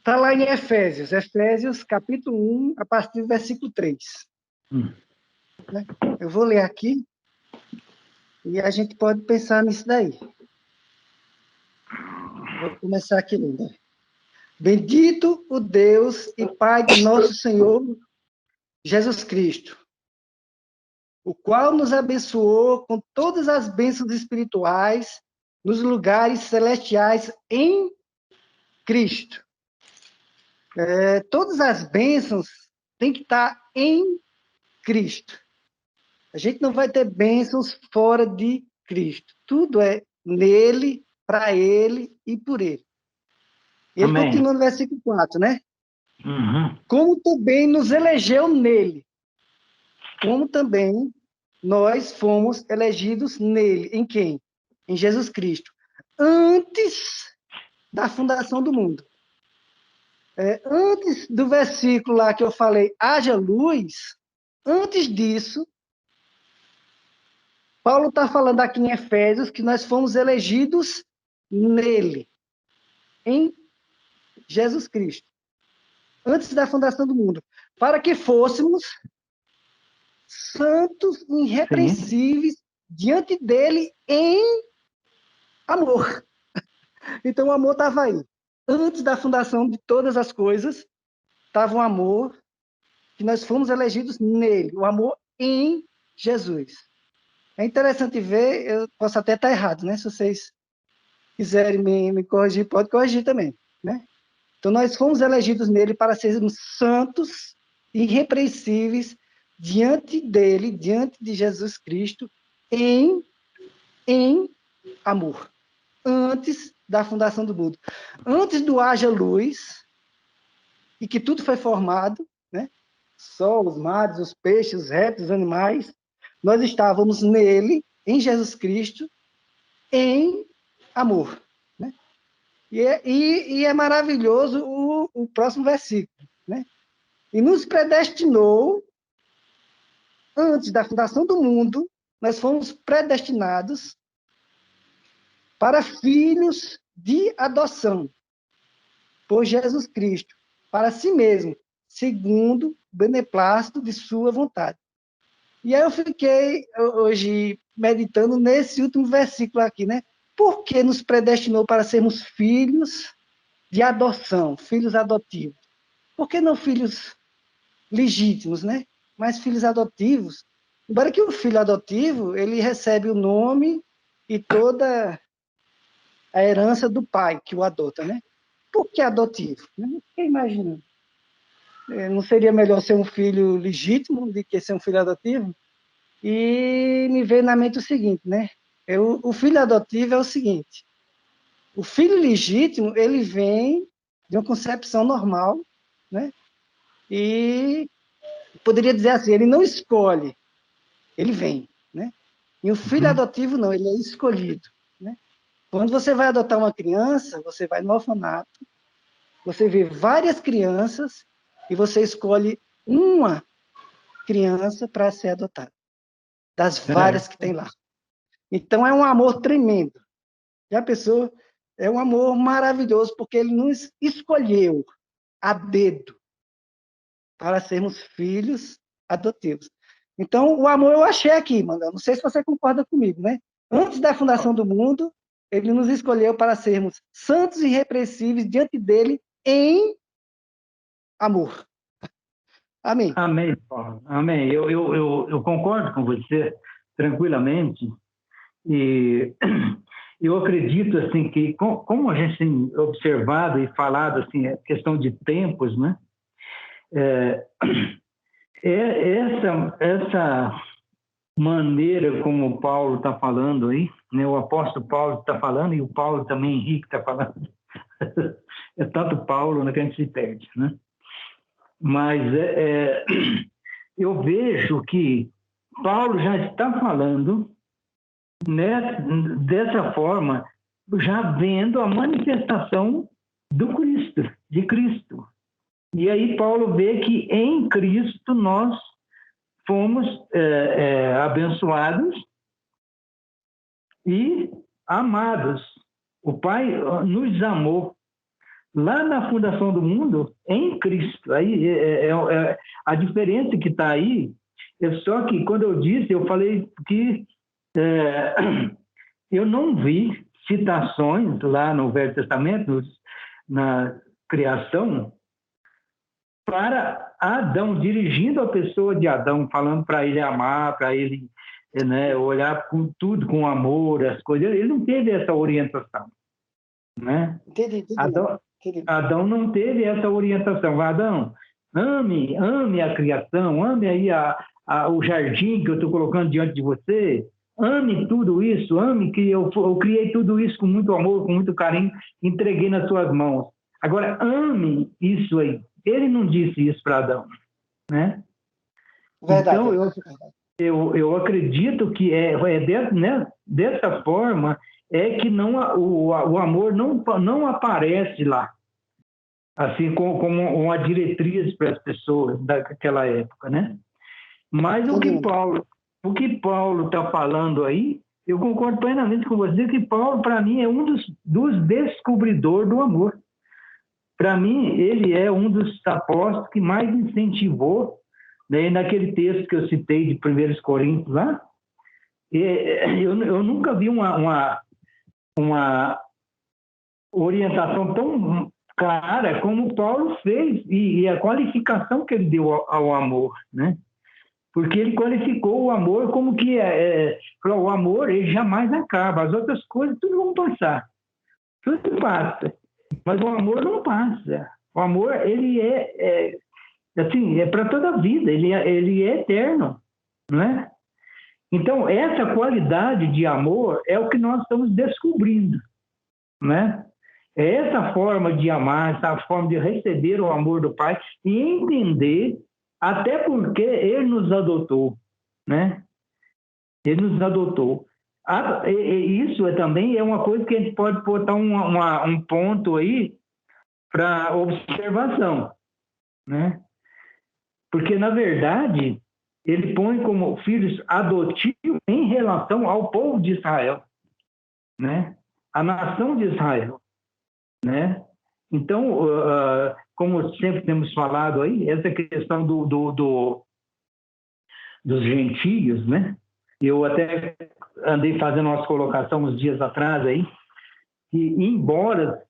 Está lá em Efésios capítulo 1, a partir do versículo 3. Né? Eu vou ler aqui e a gente pode pensar nisso daí. Vou começar aqui lendo. Bendito o Deus e Pai de nosso Senhor Jesus Cristo, o qual nos abençoou com todas as bênçãos espirituais nos lugares celestiais em Cristo. Todas as bênçãos têm que estar em Cristo. A gente não vai ter bênçãos fora de Cristo. Tudo é nele, para ele e por ele. Ele Amém. continua no versículo 4, né? Uhum. Como também nos elegeu nele, como também nós fomos elegidos nele. Em quem? Em Jesus Cristo. Antes da fundação do mundo. Antes do versículo lá que eu falei, haja luz, antes disso, Paulo está falando aqui em Efésios que nós fomos elegidos nele, em Jesus Cristo, antes da fundação do mundo, para que fôssemos santos, irrepreensíveis, diante dele em amor. Então o amor estava aí. Antes da fundação de todas as coisas, estava o amor, que nós fomos elegidos nele, o amor em Jesus. É interessante ver, eu posso até estar errado, né? Se vocês quiserem me corrigir, pode corrigir também, né? Então, nós fomos elegidos nele para sermos santos, irrepreensíveis, diante dele, diante de Jesus Cristo, em amor. Antes da fundação do mundo. Antes do haja luz, e que tudo foi formado, né? Sol, os mares, os peixes, os répteis, os animais, nós estávamos nele, em Jesus Cristo, em amor. Né? E é maravilhoso o próximo versículo. Né? E nos predestinou, antes da fundação do mundo, nós fomos predestinados para filhos de adoção, por Jesus Cristo, para si mesmo, segundo o beneplácito de sua vontade. E aí eu fiquei hoje meditando nesse último versículo aqui, né? Por que nos predestinou para sermos filhos de adoção, filhos adotivos? Por que não filhos legítimos, né? Mas filhos adotivos. Embora que o filho adotivo, ele recebe o nome e toda a herança do pai que o adota, né? Por que adotivo? Eu fiquei imaginando. Não seria melhor ser um filho legítimo do que ser um filho adotivo? E me veio na mente o seguinte, né? O filho adotivo é o seguinte: o filho legítimo, ele vem de uma concepção normal, né? E poderia dizer assim, ele não escolhe, ele vem, né? E o filho adotivo não, ele é escolhido, né? Quando você vai adotar uma criança, você vai no orfanato, você vê várias crianças e você escolhe uma criança para ser adotada, das várias que tem lá. Então, é um amor tremendo. E a pessoa é um amor maravilhoso, porque ele nos escolheu a dedo para sermos filhos adotivos. Então, o amor eu achei aqui, mano. Não sei se você concorda comigo, né? Antes da fundação do mundo, ele nos escolheu para sermos santos e irrepreensíveis diante dele em amor. Amém. Amém, Paulo. Amém. Eu concordo com você tranquilamente. E eu acredito assim que, como a gente tem observado e falado assim, a questão de tempos, né? Essa maneira como o Paulo está falando aí, né? O apóstolo Paulo está falando e o Paulo também, Henrique está falando. É tanto Paulo, né, que a gente se perde, né? Mas eu vejo que Paulo já está falando, né, dessa forma, já vendo a manifestação do Cristo, de Cristo. E aí Paulo vê que em Cristo nós fomos abençoados e amados. O Pai nos amou. lá na fundação do mundo, em Cristo. Aí a diferença que está aí é só que, quando eu disse, eu falei que eu não vi citações lá no Velho Testamento, na criação, para Adão, dirigindo a pessoa de Adão, falando para ele amar, para ele, né, olhar com tudo com amor, as coisas. Ele não teve essa orientação, né? Entendi. Adão não teve essa orientação. Adão, ame a criação, ame aí o jardim que eu estou colocando diante de você, ame tudo isso, ame que eu criei tudo isso com muito amor, com muito carinho, entreguei nas suas mãos. Agora, ame isso aí. Ele não disse isso para Adão, né? Verdade. Então, eu acredito que dessa forma é que o amor não aparece lá, assim como uma diretriz para as pessoas daquela época, né? Mas o que Paulo está falando aí, eu concordo plenamente com você que Paulo, para mim, é um dos descobridores do amor. Para mim, ele é um dos apóstolos que mais incentivou, né, naquele texto que eu citei de 1 Coríntios lá. Eu nunca vi uma orientação tão clara como Paulo fez e a qualificação que ele deu ao amor, né? Porque ele qualificou o amor como que o amor ele jamais acaba, as outras coisas tudo vão passar, tudo passa, mas o amor não passa. O amor ele assim, é para toda a vida, ele é eterno, né? Então essa qualidade de amor é o que nós estamos descobrindo, né? É essa forma de amar, essa forma de receber o amor do Pai e entender até porque ele nos adotou, né? Ele nos adotou. Isso também é uma coisa que a gente pode botar um ponto aí para observação, né? Porque, na verdade, ele põe como filhos adotivos em relação ao povo de Israel, né? A nação de Israel, né? Então, como sempre temos falado aí, essa questão dos gentios, né? Eu até andei fazendo umas colocações uns dias atrás aí, que embora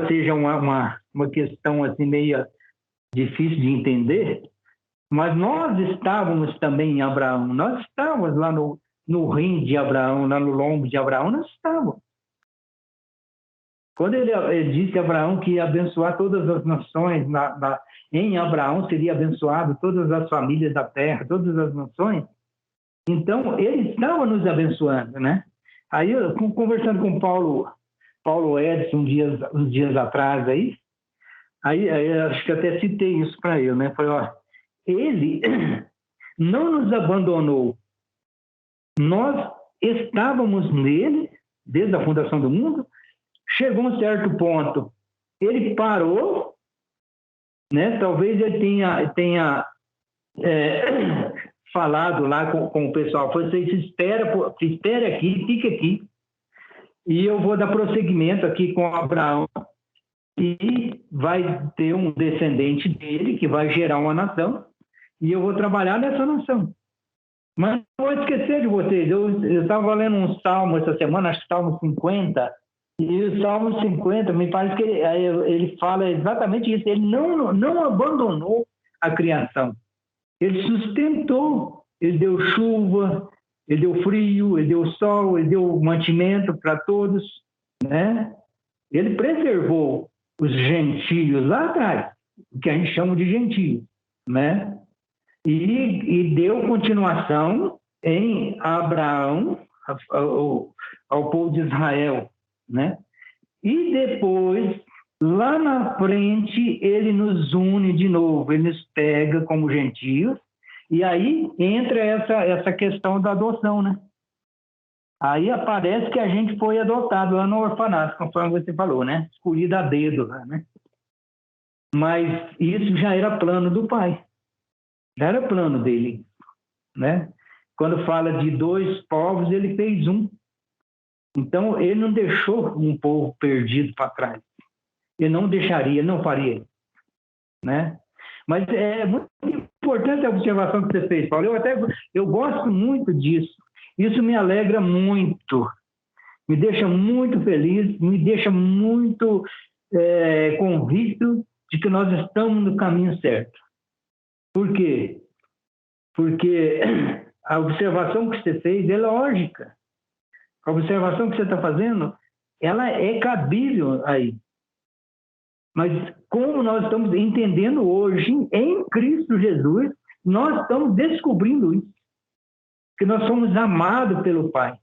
seja uma questão assim meio difícil de entender, mas nós estávamos também em Abraão, nós estávamos lá no rim de Abraão, lá no lombo de Abraão, nós estávamos. Quando ele disse a Abraão que ia abençoar todas as nações, em Abraão seria abençoado todas as famílias da terra, todas as nações, então ele estava nos abençoando, né? Aí, eu, conversando com Paulo Edson uns dias atrás, aí acho que até citei isso para ele, né? Falei, ó, ele não nos abandonou, nós estávamos nele desde a fundação do mundo. Chegou um certo ponto, ele parou, né? Talvez ele tenha falado lá com o pessoal, vocês espere aqui, fique aqui, e eu vou dar prosseguimento aqui com Abraão, e vai ter um descendente dele que vai gerar uma nação, e eu vou trabalhar nessa nação. Mas não vou esquecer de vocês, eu estava lendo um salmo essa semana, acho que Salmo 50, e o Salmo 50, me parece que ele fala exatamente isso. Ele não abandonou a criação. Ele sustentou. Ele deu chuva, ele deu frio, ele deu sol, ele deu mantimento para todos, né? Ele preservou os gentios lá atrás, que a gente chama de gentios, né? E deu continuação em Abraão, ao povo de Israel, né? E depois, lá na frente, ele nos une de novo, ele nos pega como gentios, e aí entra essa questão da adoção, né? Aí aparece que a gente foi adotado lá no orfanato, conforme você falou, né? Escolhido a dedo lá, né? Mas isso já era plano do Pai, já era plano dele, né? Quando fala de dois povos, ele fez um. Então, ele não deixou um povo perdido para trás. ele não deixaria, ele não faria, né? Mas é muito importante a observação que você fez, Paulo. Eu gosto muito disso. Isso me alegra muito, me deixa muito feliz, me deixa muito convicto de que nós estamos no caminho certo. Por quê? Porque a observação que você fez é lógica. A observação que você está fazendo, ela é cabível aí. Mas como nós estamos entendendo hoje, em Cristo Jesus, nós estamos descobrindo isso. Que nós somos amados pelo Pai.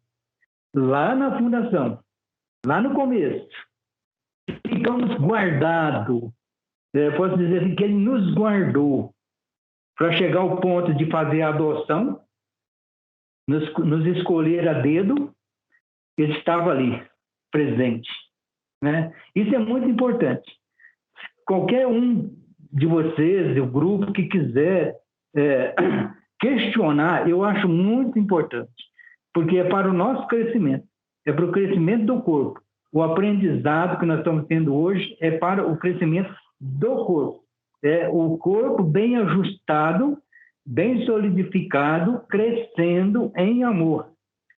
Lá na fundação, lá no começo. Ficamos guardados. Posso dizer assim, que Ele nos guardou para chegar ao ponto de fazer a adoção, nos escolher a dedo, Ele estava ali, presente. Né? Isso é muito importante. Qualquer um de vocês, o grupo que quiser questionar, eu acho muito importante, porque é para o nosso crescimento, é para o crescimento do corpo. O aprendizado que nós estamos tendo hoje é para o crescimento do corpo. É o corpo bem ajustado, bem solidificado, crescendo em amor,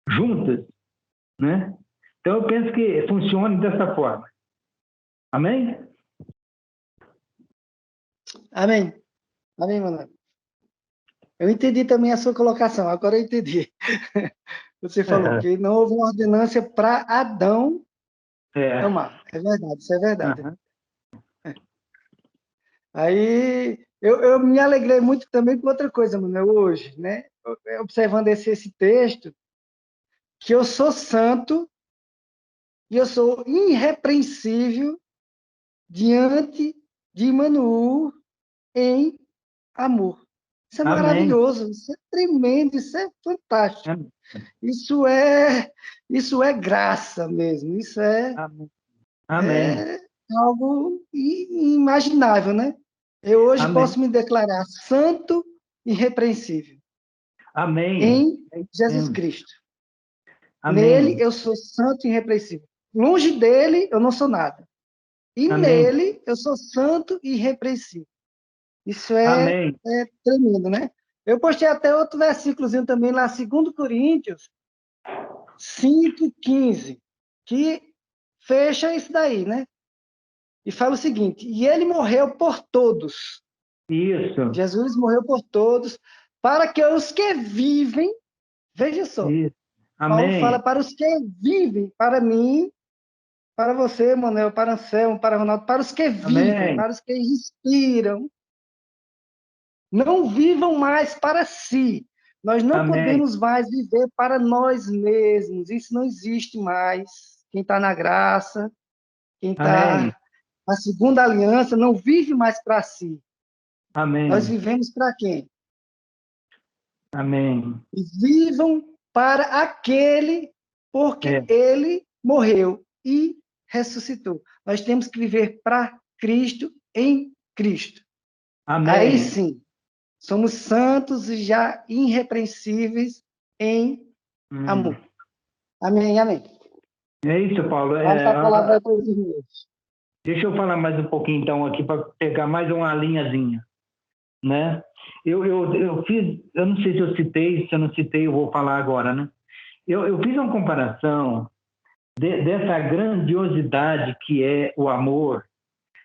juntas, né? Então, eu penso que funcione dessa forma. Amém? Amém. Amém, Manuel. Eu entendi também a sua colocação, agora eu entendi. Você falou que não houve uma ordenância para Adão amar. É verdade, isso é verdade. Uhum. Aí eu me alegrei muito também com outra coisa, Manuel, hoje, né? Observando esse texto, que eu sou santo e eu sou irrepreensível diante de Emmanuel em amor. Isso é Amém. maravilhoso, isso é tremendo, isso é fantástico. Amém. Isso é graça mesmo, isso Amém. é algo inimaginável, né? Eu hoje Amém. posso me declarar santo e irrepreensível Amém. em Jesus Cristo. Amém. Nele eu sou santo e irrepreensível. Longe dele eu não sou nada. E Amém. nele eu sou santo e irrepreensível. Isso é Amém. tremendo, né? Eu postei até outro versículozinho também lá, 2 Coríntios 5:15, que fecha isso daí, né? E fala o seguinte: e ele morreu por todos. Isso. Jesus morreu por todos, para que os que vivem, veja só, Isso. Paulo fala Amém. para os que vivem, para mim, para você, Manuel, para Anselmo, para Ronaldo, para os que vivem, Amém. para os que respiram, não vivam mais para si. Nós não Amém. podemos mais viver para nós mesmos. Isso não existe mais. Quem está na graça, quem Amém. está na segunda aliança, não vive mais para si. Nós Amém. vivemos para quem? Amém. Vivam para aquele porque ele morreu e ressuscitou. Nós temos que viver para Cristo, em Cristo. Aí Amém. sim, somos santos e já irrepreensíveis em amor. Amém, amém. É isso, Paulo. Passa a palavra para os irmãos. Deixa eu falar mais um pouquinho, então, aqui, para pegar mais uma linhazinha, né? Eu fiz, eu não sei se eu citei, se eu não citei, eu vou falar agora, né? Eu fiz uma comparação dessa grandiosidade que é o amor,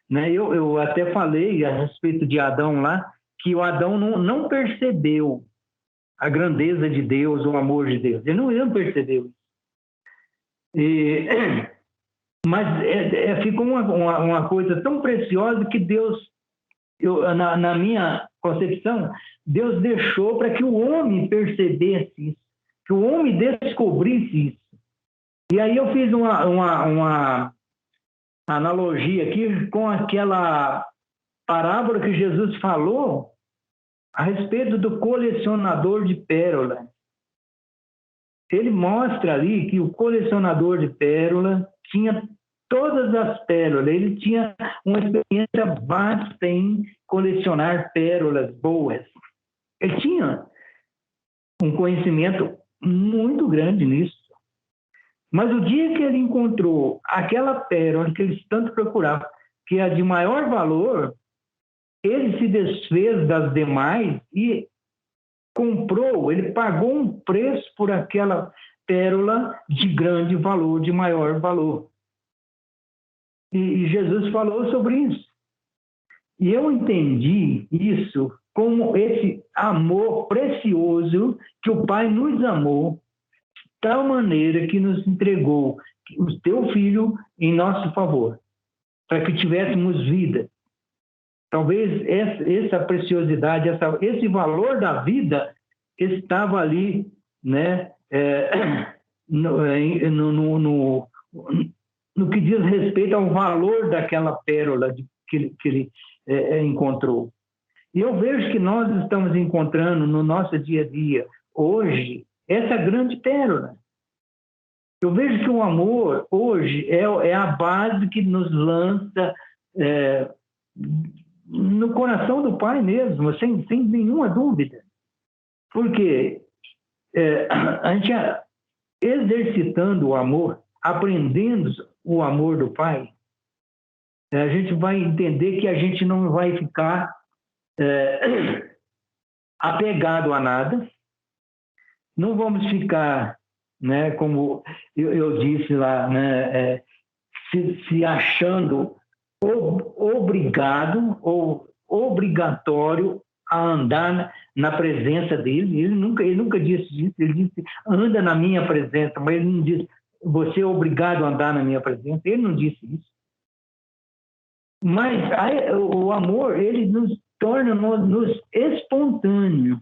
né? Eu até falei a respeito de Adão lá, que o Adão não percebeu a grandeza de Deus, o amor de Deus. Ele não percebeu. Mas ficou uma coisa tão preciosa que Deus, na minha concepção, Deus deixou para que o homem percebesse isso, que o homem descobrisse isso. E aí eu fiz uma analogia aqui com aquela parábola que Jesus falou a respeito do colecionador de pérolas. Ele mostra ali que o colecionador de pérolas tinha todas as pérolas, ele tinha uma experiência vasta em colecionar pérolas boas. Ele tinha um conhecimento muito grande nisso. Mas o dia que ele encontrou aquela pérola que eles tanto procuravam, que é a de maior valor, ele se desfez das demais e comprou, ele pagou um preço por aquela pérola de grande valor, de maior valor. E Jesus falou sobre isso. E eu entendi isso como esse amor precioso que o Pai nos amou, de tal maneira que nos entregou o teu Filho em nosso favor, para que tivéssemos vida. Talvez essa preciosidade, esse valor da vida estava ali, né, no que diz respeito ao valor daquela pérola que ele encontrou. E eu vejo que nós estamos encontrando no nosso dia a dia, hoje, essa grande pérola. Eu vejo que o amor, hoje, é a base que nos lança no coração do Pai mesmo, sem nenhuma dúvida. Porque a gente, exercitando o amor, aprendendo o amor do Pai, a gente vai entender que a gente não vai ficar apegado a nada, não vamos ficar, né, como eu disse lá, né, se achando obrigado ou obrigatório a andar na presença dele. Ele nunca disse isso. Ele disse, anda na minha presença, mas ele não disse, você é obrigado a andar na minha presença. Ele não disse isso. Mas o amor, ele nos torna nos espontâneo.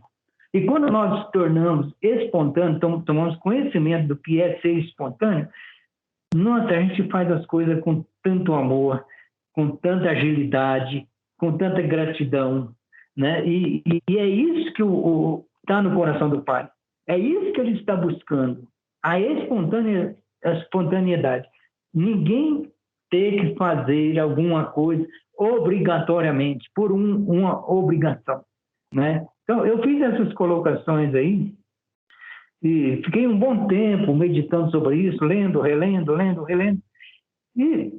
E quando nós nos tornamos espontâneos, tomamos conhecimento do que é ser espontâneo, nossa, a gente faz as coisas com tanto amor, com tanta agilidade, com tanta gratidão, né? E é isso que está no coração do Pai. É isso que ele está buscando, a espontaneidade. Ninguém tem que fazer alguma coisa obrigatoriamente, por uma obrigação, né? Então, eu fiz essas colocações aí e fiquei um bom tempo meditando sobre isso, lendo, relendo. E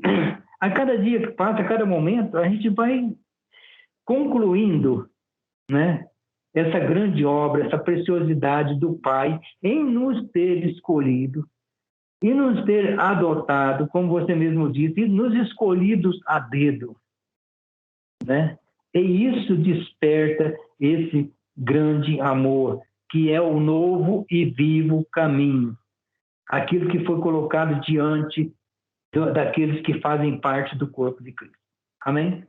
a cada dia que passa, a cada momento, a gente vai concluindo, né, essa grande obra, essa preciosidade do Pai em nos ter escolhido e nos ter adotado, como você mesmo disse, e nos escolhidos a dedo, né? E isso desperta esse grande amor, que é o novo e vivo caminho, aquilo que foi colocado diante daqueles que fazem parte do corpo de Cristo. Amém?